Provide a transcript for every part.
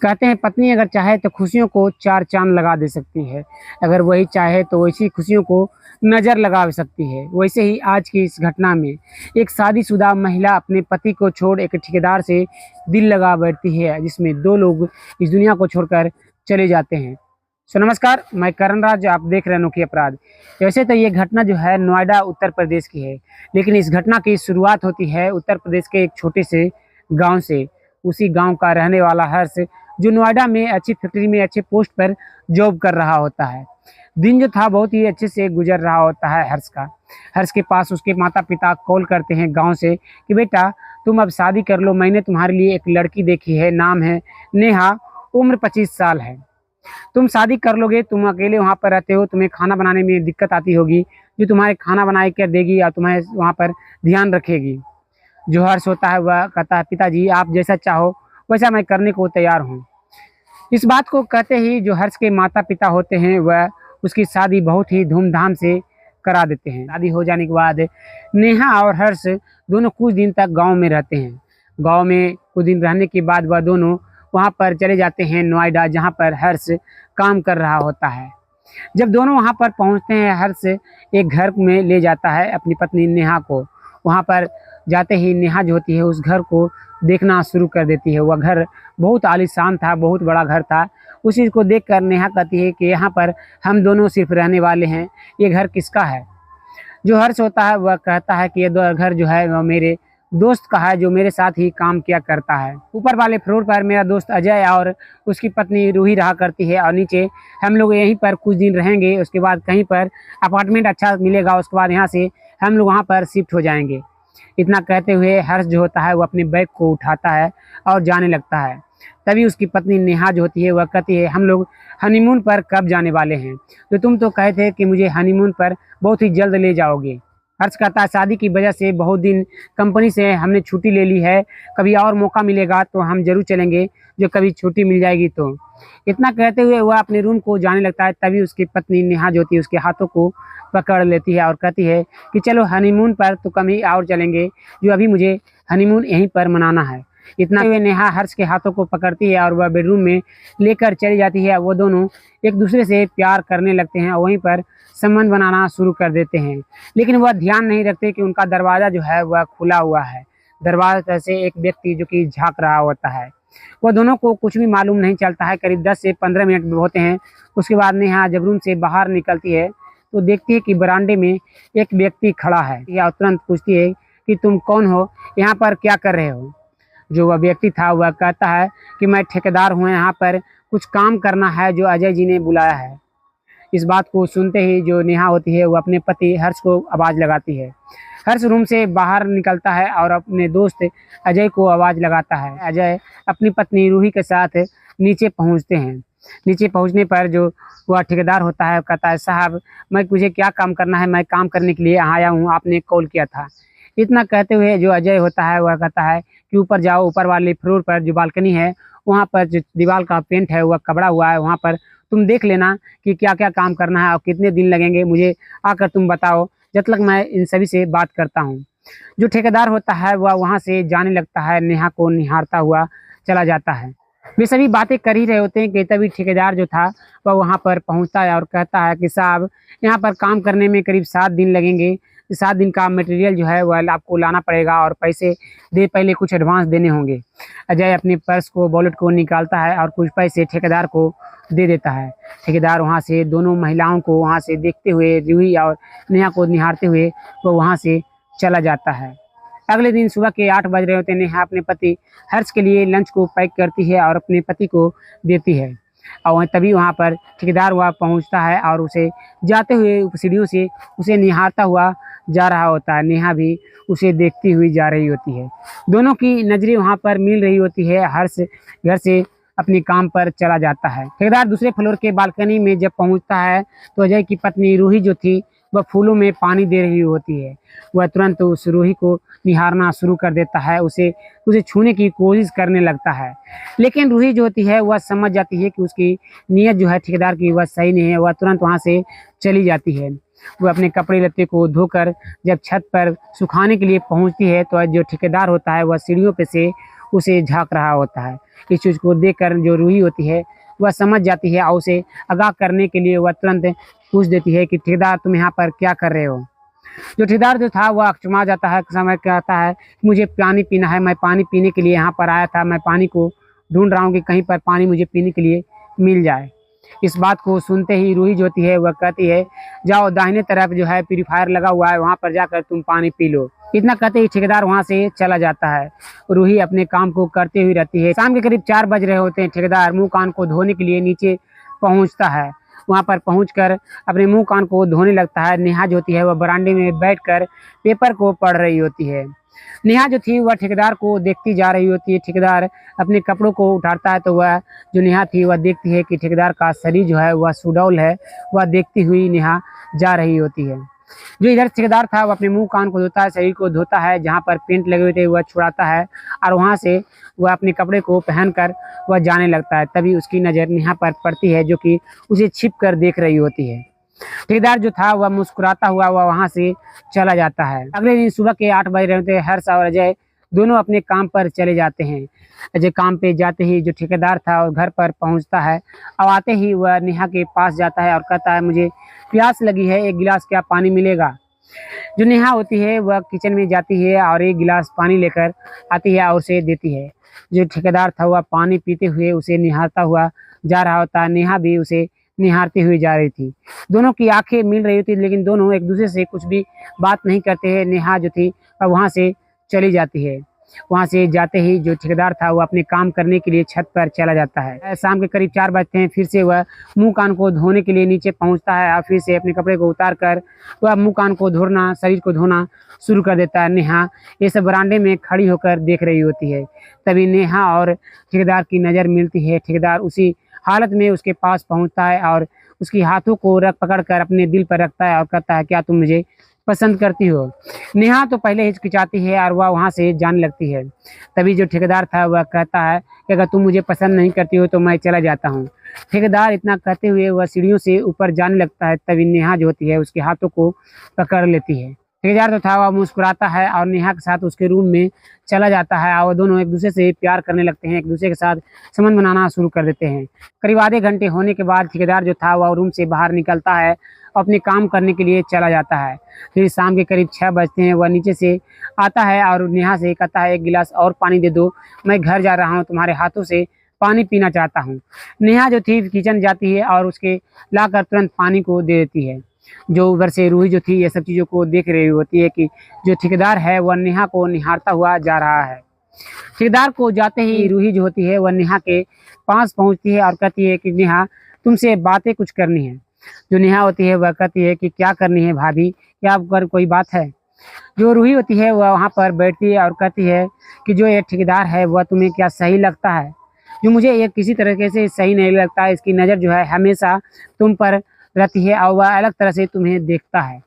कहते हैं पत्नी अगर चाहे तो खुशियों को चार चांद लगा दे सकती है। अगर वही चाहे तो वैसी खुशियों को नज़र लगा सकती है। वैसे ही आज की इस घटना में एक शादीशुदा महिला अपने पति को छोड़ एक ठेकेदार से दिल लगा बैठती है, जिसमें दो लोग इस दुनिया को छोड़कर चले जाते हैं। सो नमस्कार, मैं करण राज, आप देख रहे हैं अनोखी अपराध। वैसे तो ये घटना जो है नोएडा उत्तर प्रदेश की है, लेकिन इस घटना की शुरुआत होती है उत्तर प्रदेश के एक छोटे से गांव से। उसी गांव का रहने वाला हर्ष, जो नोएडा में अच्छी फैक्ट्री में अच्छे पोस्ट पर जॉब कर रहा होता है। दिन जो था बहुत ही अच्छे से गुजर रहा होता है हर्ष का। हर्ष के पास उसके माता पिता कॉल करते हैं गांव से कि बेटा तुम अब शादी कर लो, मैंने तुम्हारे लिए एक लड़की देखी है, नाम है नेहा, उम्र 25 साल है। तुम शादी कर लोगे, तुम अकेले वहाँ पर रहते हो, तुम्हें खाना बनाने में दिक्कत आती होगी, जो तुम्हारे खाना बनाए कर देगी और तुम्हें वहाँ पर ध्यान रखेगी। जो हर्ष होता है वह कहता है पिताजी आप जैसा चाहो वैसा मैं करने को तैयार हूँ। इस बात को कहते ही जो हर्ष के माता पिता होते हैं वह उसकी शादी बहुत ही धूमधाम से करा देते हैं। शादी हो जाने के बाद नेहा और हर्ष दोनों कुछ दिन तक गांव में रहते हैं। गांव में कुछ दिन रहने के बाद वह दोनों वहां पर चले जाते हैं नोएडा, जहां पर हर्ष काम कर रहा होता है। जब दोनों वहां पर पहुंचते हैं, हर्ष एक घर में ले जाता है अपनी पत्नी नेहा को। वहां पर जाते ही नेहा जो होती है उस घर को देखना शुरू कर देती है। वह घर बहुत आलीशान था, बहुत बड़ा घर था। उस चीज़ को देखकर नेहा कहती है कि यहाँ पर हम दोनों सिर्फ रहने वाले हैं, ये घर किसका है। जो हर्ष होता है वह कहता है कि ये घर जो है वह मेरे दोस्त का है, जो मेरे साथ ही काम किया करता है। ऊपर वाले फ्लोर पर मेरा दोस्त अजय और उसकी पत्नी रूही रहा करती है, और नीचे हम लोग यहीं पर कुछ दिन रहेंगे। उसके बाद कहीं पर अपार्टमेंट अच्छा मिलेगा, उसके बाद यहाँ से हम लोग वहाँ पर शिफ्ट हो जाएंगे। इतना कहते हुए हर्ष जो होता है वो अपने बैग को उठाता है और जाने लगता है। तभी उसकी पत्नी नेहा जो होती है वह कहती है हम लोग हनीमून पर कब जाने वाले हैं, तो तुम तो कहे थे कि मुझे हनीमून पर बहुत ही जल्द ले जाओगे। हर्ष कहता है शादी की वजह से बहुत दिन कंपनी से हमने छुट्टी ले ली है, कभी और मौका मिलेगा तो हम जरूर चलेंगे, जो कभी छुट्टी मिल जाएगी तो। इतना कहते हुए वह अपने रूम को जाने लगता है। तभी उसकी पत्नी नेहा जो होती है उसके हाथों को पकड़ लेती है और कहती है कि चलो हनीमून पर तो कभी और चलेंगे, जो अभी मुझे हनीमून यहीं पर मनाना है। इतना हुए नेहा हर्ष के हाथों को पकड़ती है और वह बेडरूम में लेकर चली जाती है। वो दोनों एक दूसरे से प्यार करने लगते हैं और वहीं पर संबंध बनाना शुरू कर देते हैं। लेकिन वह ध्यान नहीं रखते कि उनका दरवाज़ा जो है वह खुला हुआ है। दरवाजे से एक व्यक्ति जो कि झांक रहा होता है। वह दोनों को कुछ भी मालूम नहीं चलता है। करीब 10 से 15 मिनट होते हैं। उसके बाद नेहा जब रूम से बाहर निकलती है तो देखती है कि बरामदे में एक व्यक्ति खड़ा है। या तुरंत पूछती है कि तुम कौन हो, यहाँ पर क्या कर रहे हो। जो वह व्यक्ति था वह कहता है कि मैं ठेकेदार हूँ, यहाँ पर कुछ काम करना है जो अजय जी ने बुलाया है। इस बात को सुनते ही जो नेहा होती है वो अपने पति हर्ष को आवाज़ लगाती है। हर्ष रूम से बाहर निकलता है और अपने दोस्त अजय को आवाज़ लगाता है। अजय अपनी पत्नी रूही के साथ नीचे पहुँचते हैं। नीचे पहुँचने पर जो वह ठेकेदार होता है कहता है साहब मुझे क्या काम करना है, मैं काम करने के लिए आया हूँ, आपने कॉल किया था। इतना कहते हुए जो अजय होता है वह कहता है कि ऊपर जाओ, ऊपर वाले फ्लोर पर जो बालकनी है वहाँ पर जो दीवार का पेंट है वह कबड़ा हुआ है, वहाँ पर तुम देख लेना कि क्या क्या काम करना है और कितने दिन लगेंगे, मुझे आकर तुम बताओ, जब तक मैं इन सभी से बात करता हूँ। जो ठेकेदार होता है वह वहाँ से जाने लगता है, नेहा को निहारता हुआ चला जाता है। वे सभी बातें कर ही रहे होते हैं कि तभी ठेकेदार जो था वह वहाँ पर पहुँचता है और कहता है कि साहब यहाँ पर काम करने में करीब 7 दिन लगेंगे। 7 दिन का मटेरियल जो है वह आपको लाना पड़ेगा और पैसे पहले कुछ एडवांस देने होंगे। अजय अपने पर्स को, वॉलेट को निकालता है और कुछ पैसे ठेकेदार को दे देता है। ठेकेदार वहाँ से दोनों महिलाओं को वहाँ से देखते हुए, रूही और नेहा को निहारते हुए वो वहाँ से चला जाता है। अगले दिन सुबह के 8 बज रहे होते हैं। नेहा अपने पति हर्ष के लिए लंच को पैक करती है और अपने पति को देती है। और तभी वहाँ पर ठेकेदार वहाँ पहुँचता है और उसे जाते हुए सीढ़ियों से उसे निहारता हुआ जा रहा होता है। नेहा भी उसे देखती हुई जा रही होती है। दोनों की नज़रें वहाँ पर मिल रही होती है। हर्ष घर से अपने काम पर चला जाता है। ठेकेदार दूसरे फ्लोर के बालकनी में जब पहुँचता है तो अजय की पत्नी रूही जो थी वह फूलों में पानी दे रही होती है। वह तुरंत उस रूही को निहारना शुरू कर देता है, उसे छूने की कोशिश करने लगता है। लेकिन रूही जो होती है वह समझ जाती है कि उसकी नीयत जो है ठेकेदार की वह सही नहीं है। वह तुरंत वहाँ से चली जाती है। वह अपने कपड़े लत्ते को धोकर जब छत पर सुखाने के लिए पहुँचती है तो जो ठेकेदार होता है वह सीढ़ियों पे से उसे झांक रहा होता है। इस चीज़ को देखकर जो रूही होती है वह समझ जाती है और उसे आगाह करने के लिए वह तुरंत पूछ देती है कि ठेकेदार तुम यहाँ पर क्या कर रहे हो। जो ठेकेदार जो था वह अकचमा जाता है, समय कहता है मुझे पानी पीना है, मैं पानी पीने के लिए यहाँ पर आया था, मैं पानी को ढूंढ रहा हूँ कि कहीं पर पानी मुझे पीने के लिए मिल जाए। इस बात को सुनते ही रूही जो होती है वह कहती है जाओ दाहिने तरफ जो है प्यूरीफायर लगा हुआ है, वहाँ पर जाकर तुम पानी पी लो। इतना कहते ही ठेकेदार वहाँ से चला जाता है। रूही अपने काम को करते हुए रहती है। शाम के करीब 4 बज रहे होते हैं। ठेकेदार मुंह कान को धोने के लिए नीचे पहुँचता है। वहाँ पर पहुँचकर अपने मुंह कान को धोने लगता है। नेहा जो होती है वह बरामदे में बैठकर पेपर को पढ़ रही होती है। नेहा जो थी वह ठेकेदार को देखती जा रही होती है। ठेकेदार अपने कपड़ों को उठाता है तो वह जो नेहा थी वह देखती है कि ठेकेदार का शरीर जो है वह सुडौल है। वह देखती हुई नेहा जा रही होती है। जो इधर ठेकेदार था वह अपने मुंह कान को धोता है, शरीर को धोता है, जहाँ पर पेंट लगे हुए थे वह छुड़ाता है और वहाँ से वह अपने कपड़े को पहनकर वह जाने लगता है। तभी उसकी नज़र नेहा पर पड़ती है जो कि उसे छिप कर देख रही होती है। ठेकेदार जो था वह मुस्कुराता हुआ वह वहाँ से चला जाता है। अगले दिन सुबह के 8 बज रहे होते हैं। हर्ष और अजय दोनों अपने काम पर चले जाते हैं। अजय काम पे जाते ही जो ठेकेदार था और घर पर पहुंचता है और आते ही वह नेहा के पास जाता है और कहता है मुझे प्यास लगी है, एक गिलास क्या पानी मिलेगा। जो नेहा होती है वह किचन में जाती है और एक गिलास पानी लेकर आती है और उसे देती है। जो ठेकेदार था वह पानी पीते हुए उसे निहारता हुआ जा रहा होता है। नेहा भी उसे निहारती हुई जा रही थी। दोनों की आंखें मिल रही थी लेकिन दोनों एक दूसरे से कुछ भी बात नहीं करते हैं। नेहा जो थी वह वहाँ से चली जाती है। वहाँ से जाते ही जो ठेकेदार था वो अपने काम करने के लिए छत पर चला जाता है। शाम के करीब 4 बजते हैं। फिर से वह मुंह कान को धोने के लिए नीचे पहुँचता है और फिर से अपने कपड़े को उतार कर वह मुंह कान को धोना, शरीर को धोना शुरू कर देता है। नेहा ये सब बरामदे में खड़ी होकर देख रही होती है। तभी नेहा और ठेकेदार की नज़र मिलती है। ठेकेदार उसी हालत में उसके पास पहुंचता है और उसकी हाथों को पकड़कर अपने दिल पर रखता है और कहता है क्या तुम मुझे पसंद करती हो। नेहा तो पहले हिचकिचाती है और वह वहाँ से जाने लगती है। तभी जो ठेकेदार था वह कहता है कि अगर तुम मुझे पसंद नहीं करती हो तो मैं चला जाता हूँ। ठेकेदार इतना कहते हुए वह सीढ़ियों से ऊपर जाने लगता है। तभी नेहा जो होती है उसके हाथों को पकड़ लेती है। ठेकेदार जो था वह मुस्कुराता है और नेहा के साथ उसके रूम में चला जाता है और दोनों एक दूसरे से प्यार करने लगते हैं, एक दूसरे के साथ संबंध बनाना शुरू कर देते हैं। करीब आधे घंटे होने के बाद ठेकेदार जो था वह रूम से बाहर निकलता है और अपने काम करने के लिए चला जाता है। फिर शाम के करीब 6 बजते हैं। वह नीचे से आता है और नेहा से कहता है एक गिलास और पानी दे दो, मैं घर जा रहा हूँ, तुम्हारे हाथों से पानी पीना चाहता हूँ। नेहा जो थी किचन जाती है और उसके लाकर तुरंत पानी को दे देती है। जो उधर से रूही जो थी ये सब चीज़ों को देख रही होती है कि जो ठेकेदार है वह नेहा को निहारता हुआ जा रहा है। ठेकेदार को जाते ही रूही जो होती है वह नेहा के पास पहुंचती है और कहती है कि नेहा तुमसे बातें कुछ करनी है। जो नेहा होती है वह कहती है कि क्या करनी है भाभी, क्या कर कोई बात है। जो रूही होती है वह वहाँ पर बैठती है और कहती है कि जो ये ठेकेदार है वह तुम्हें क्या सही लगता है। जो मुझे ये किसी तरीके से सही नहीं लगता। इसकी नज़र जो है हमेशा तुम पर रहती है और वह अलग तरह से तुम्हें देखता है।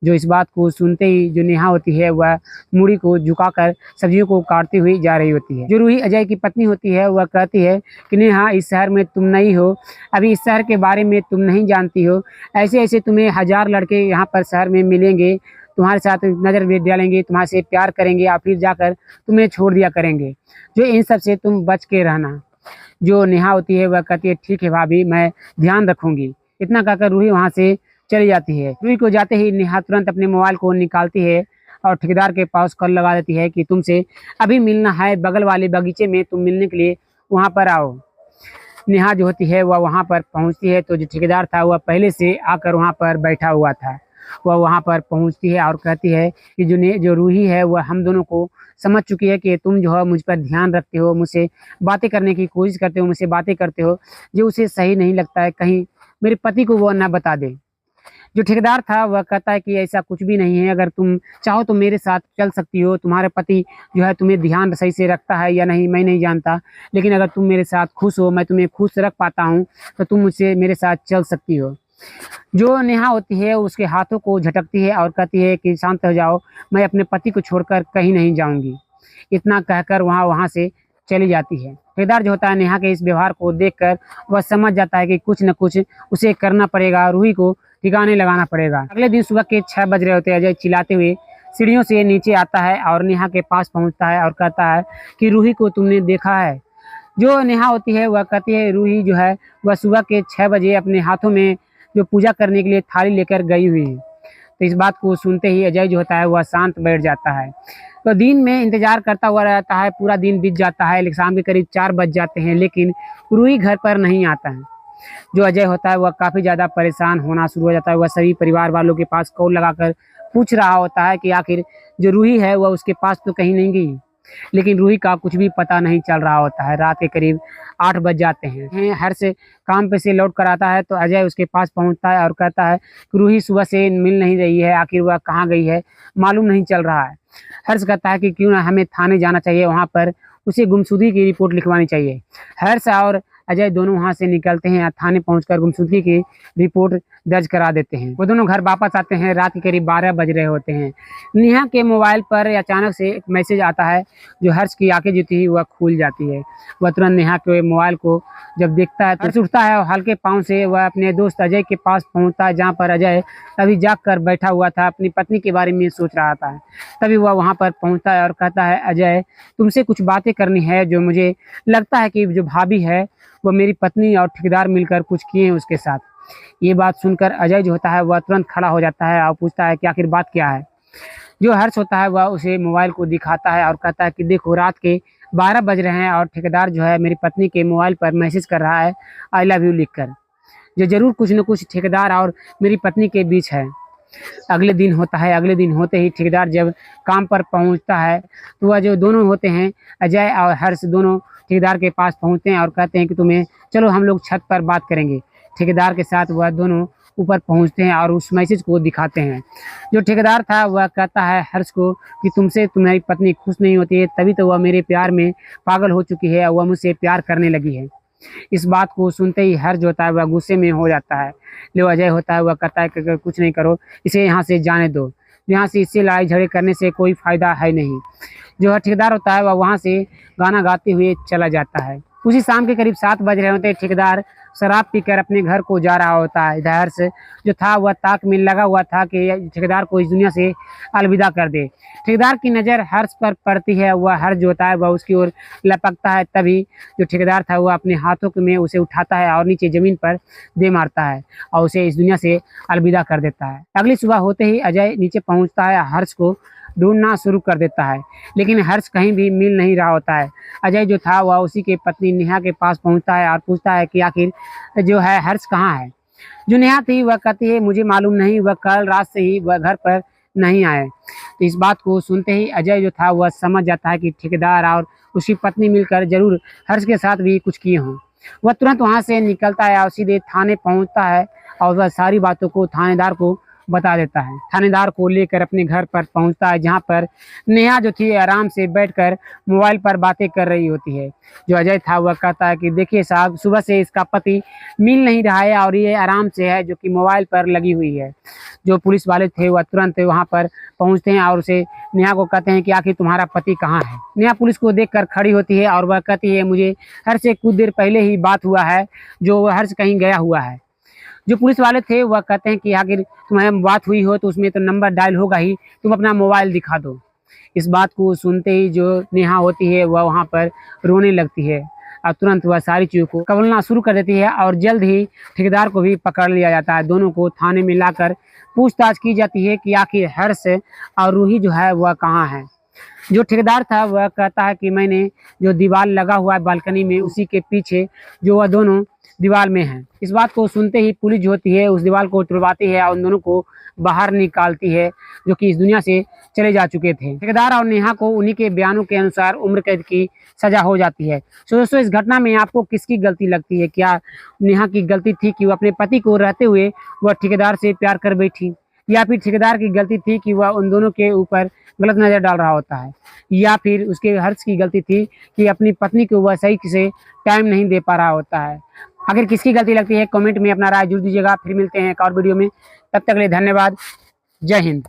जो इस बात को सुनते ही जो नेहा होती है वह मूड़ी को झुकाकर सब्जियों को काटती हुई जा रही होती है। जो रूही अजय की पत्नी होती है वह कहती है कि नेहा इस शहर में तुम नई हो, अभी इस शहर के बारे में तुम नहीं जानती हो। ऐसे ऐसे तुम्हें 1000 लड़के यहाँ पर शहर में मिलेंगे, तुम्हारे साथ नज़र भी डालेंगे, तुम्हारे से प्यार करेंगे और फिर जाकर तुम्हें छोड़ दिया करेंगे। जो इन सब से तुम बच के रहना। जो नेहा होती है वह कहती है ठीक है भाभी, मैं ध्यान रखूँगी। इतना कहकर रूही वहाँ से चली जाती है। रूही को जाते ही नेहा तुरंत अपने मोबाइल को निकालती है और ठेकेदार के पास कॉल लगा देती है कि तुमसे अभी मिलना है, बगल वाले बगीचे में तुम मिलने के लिए वहाँ पर आओ। नेहा जो होती है वह वहाँ पर पहुँचती है तो जो ठेकेदार था वह पहले से आकर वहाँ पर बैठा हुआ था। वह वहाँ पर पहुँचती है और कहती है कि जो रूही है वह हम दोनों को समझ चुकी है कि तुम जो है मुझ पर ध्यान रखते हो, मुझसे बातें करने की कोशिश करते हो, मुझसे बातें करते हो, जो उसे सही नहीं लगता है, कहीं मेरे पति को वो ना बता दे। जो ठेकेदार था वह कहता है कि ऐसा कुछ भी नहीं है, अगर तुम चाहो तो मेरे साथ चल सकती हो। तुम्हारे पति जो है तुम्हें ध्यान सही से रखता है या नहीं मैं नहीं जानता, लेकिन अगर तुम मेरे साथ खुश हो, मैं तुम्हें खुश रख पाता हूँ, तो तुम मुझसे मेरे साथ चल सकती हो। जो नेहा होती है उसके हाथों को झटकती है और कहती है कि शांत हो जाओ, मैं अपने पति को छोड़कर कहीं नहीं जाऊँगी। इतना कहकर वहाँ से चली जाती है। ठेकेदार जो होता है नेहा के इस व्यवहार को देखकर वह समझ जाता है कि कुछ न कुछ उसे करना पड़ेगा, रूही को ठिकाने लगाना पड़ेगा। अगले दिन सुबह के 6 बज रहे होते हैं। अजय चिल्लाते हुए सीढ़ियों से नीचे आता है और नेहा के पास पहुंचता है और कहता है कि रूही को तुमने देखा है। जो नेहा होती है वह कहती है रूही जो है वह सुबह के 6 बजे अपने हाथों में जो पूजा करने के लिए थाली लेकर गई हुई है। तो इस बात को सुनते ही अजय जो होता है वह शांत बैठ जाता है। तो दिन में इंतजार करता हुआ रहता है, पूरा दिन बीत जाता है, लेकिन शाम के करीब 4 बज जाते हैं, लेकिन रूही घर पर नहीं आता है। जो अजय होता है वह काफ़ी ज़्यादा परेशान होना शुरू हो जाता है। वह सभी परिवार वालों के पास कॉल लगाकर पूछ रहा होता है कि आखिर जो रूही है वह उसके पास तो कहीं नहीं गई, लेकिन रूही का कुछ भी पता नहीं चल रहा होता है। रात के करीब 8 बज जाते हैं। हर से काम पे से लौट कर आता है तो अजय उसके पास पहुंचता है और कहता है कि रूही सुबह से मिल नहीं रही है, आखिर वह कहाँ गई है मालूम नहीं चल रहा है। हर्ष कहता है कि क्यों ना हमें थाने जाना चाहिए, वहाँ पर उसे गुमशुदगी की रिपोर्ट लिखवानी चाहिए। हर्ष और अजय दोनों वहाँ से निकलते हैं और थाने पहुंचकर गुमशुदगी की रिपोर्ट दर्ज करा देते हैं। वो दोनों घर वापस आते हैं। रात के करीब 12 बज रहे होते हैं। नेहा के मोबाइल पर अचानक से एक मैसेज आता है। जो हर्ष की आंखें जो थी वह खुल जाती है। वह तुरंत नेहा के मोबाइल को जब देखता है तो हर्ष उठता है और हल्के पाँव से वह अपने दोस्त अजय के पास पहुँचता है, जहाँ पर अजय अभी जाग कर बैठा हुआ था, अपनी पत्नी के बारे में सोच रहा था। तभी वह वहाँ पर पहुँचता है और कहता है अजय तुमसे कुछ बातें करनी है। जो मुझे लगता है कि जो भाभी है वो मेरी पत्नी और ठेकेदार मिलकर कुछ किए हैं उसके साथ। ये बात सुनकर अजय जो होता है वह तुरंत खड़ा हो जाता है और पूछता है कि आखिर बात क्या है। जो हर्ष होता है वह उसे मोबाइल को दिखाता है और कहता है कि देखो रात के 12 बज रहे हैं और ठेकेदार जो है मेरी पत्नी के मोबाइल पर मैसेज कर रहा है आई लव यू लिखकर। जो जरूर कुछ न कुछ ठेकेदार और मेरी पत्नी के बीच है। अगले दिन होता है। अगले दिन होते ही ठेकेदार जब काम पर पहुंचता है तो वह जो दोनों होते हैं अजय और हर्ष दोनों ठेकेदार के पास पहुंचते हैं और कहते हैं कि तुम्हें चलो हम लोग छत पर बात करेंगे। ठेकेदार के साथ वह दोनों ऊपर पहुंचते हैं और उस मैसेज को दिखाते हैं। जो ठेकेदार था वह कहता है हर्ष को कि तुमसे तुम्हारी पत्नी खुश नहीं होती है, तभी तो वह मेरे प्यार में पागल हो चुकी है और वह मुझसे प्यार करने लगी है। इस बात को सुनते ही हर्ष होता है वह गुस्से में हो जाता है। जो अजय होता है वह कहता है कि कुछ नहीं करो, इसे यहाँ से जाने दो, यहाँ से इससे लड़ाई झगड़े करने से कोई फ़ायदा है नहीं। जो ठेकेदार होता है वह वहाँ से गाना गाते हुए चला जाता है। उसी शाम के करीब 7 बज रहे होते हैं। ठेकेदार शराब पीकर अपने घर को जा रहा होता है। इधर से जो था वह ताक में लगा हुआ था कि ठेकेदार को इस दुनिया से अलविदा कर दे। ठेकेदार की नज़र हर्ष पर पड़ती है। वह हर्ष जो होता है वह उसकी ओर लपकता है। तभी जो ठेकेदार था वह अपने हाथों में उसे उठाता है और नीचे ज़मीन पर दे मारता है और उसे इस दुनिया से अलविदा कर देता है। अगली सुबह होते ही अजय नीचे पहुँचता है, हर्ष को ढूंढना शुरू कर देता है, लेकिन हर्ष कहीं भी मिल नहीं रहा होता है। अजय जो था वह उसी के पत्नी नेहा के पास पहुंचता है और पूछता है कि आखिर जो है हर्ष कहाँ है। जो नेहा थी वह कहती है मुझे मालूम नहीं, वह कल रात से ही वह घर पर नहीं आए। तो इस बात को सुनते ही अजय जो था वह समझ जाता है कि ठेकेदार और उसकी पत्नी मिलकर जरूर हर्ष के साथ भी कुछ किए हों। वह तुरंत वहाँ से निकलता है और सीधे थाने पहुँचता है और वह सारी बातों को थानेदार को बता देता है। थानेदार को लेकर अपने घर पर पहुंचता है, जहां पर नेहा जो थी आराम से बैठकर मोबाइल पर बातें कर रही होती है। जो अजय था वह कहता है कि देखिए साहब सुबह से इसका पति मिल नहीं रहा है और ये आराम से है जो कि मोबाइल पर लगी हुई है। जो पुलिस वाले थे वह तुरंत वहां पर पहुंचते हैं और उसे नेहा को कहते हैं कि आखिर तुम्हारा पति कहाँ है। नेहा पुलिस को देखकर खड़ी होती है और वह कहती है मुझे हर्ष से कुछ देर पहले ही बात हुआ है, जो हर्ष कहीं गया हुआ है। जो पुलिस वाले थे वह कहते हैं कि आखिर तुम्हारी बात हुई हो तो उसमें तो नंबर डायल होगा ही, तुम अपना मोबाइल दिखा दो। इस बात को सुनते ही जो नेहा होती है वह वहाँ पर रोने लगती है और तुरंत वह सारी चीज़ों को कबूलना शुरू कर देती है और जल्द ही ठेकेदार को भी पकड़ लिया जाता है। दोनों को थाने में लाकर पूछताछ की जाती है कि आखिर हर्ष और रूही जो है वह कहाँ है। जो ठेकेदार था वह कहता है कि मैंने जो दीवार लगा हुआ है बालकनी में उसी के पीछे जो वह दोनों दीवार में हैं। इस बात को सुनते ही पुलिस जो होती है उस दीवार को तुड़वाती है और उन दोनों को बाहर निकालती है, जो कि इस दुनिया से चले जा चुके थे। ठेकेदार और नेहा को उन्हीं के बयानों के अनुसार उम्र कैद की सजा हो जाती है। तो दोस्तों इस घटना में आपको किसकी गलती लगती है? क्या नेहा की गलती थी कि वह अपने पति को रहते हुए वह ठेकेदार से प्यार कर बैठी, या फिर ठेकेदार की गलती थी कि वह उन दोनों के ऊपर गलत नज़र डाल रहा होता है, या फिर उसके हर्ष की गलती थी कि अपनी पत्नी को वह सही से टाइम नहीं दे पा रहा होता है? आखिर किसकी गलती लगती है कमेंट में अपना राय जरूर दीजिएगा। फिर मिलते हैं एक और वीडियो में, तब तक के लिए धन्यवाद। जय हिंद।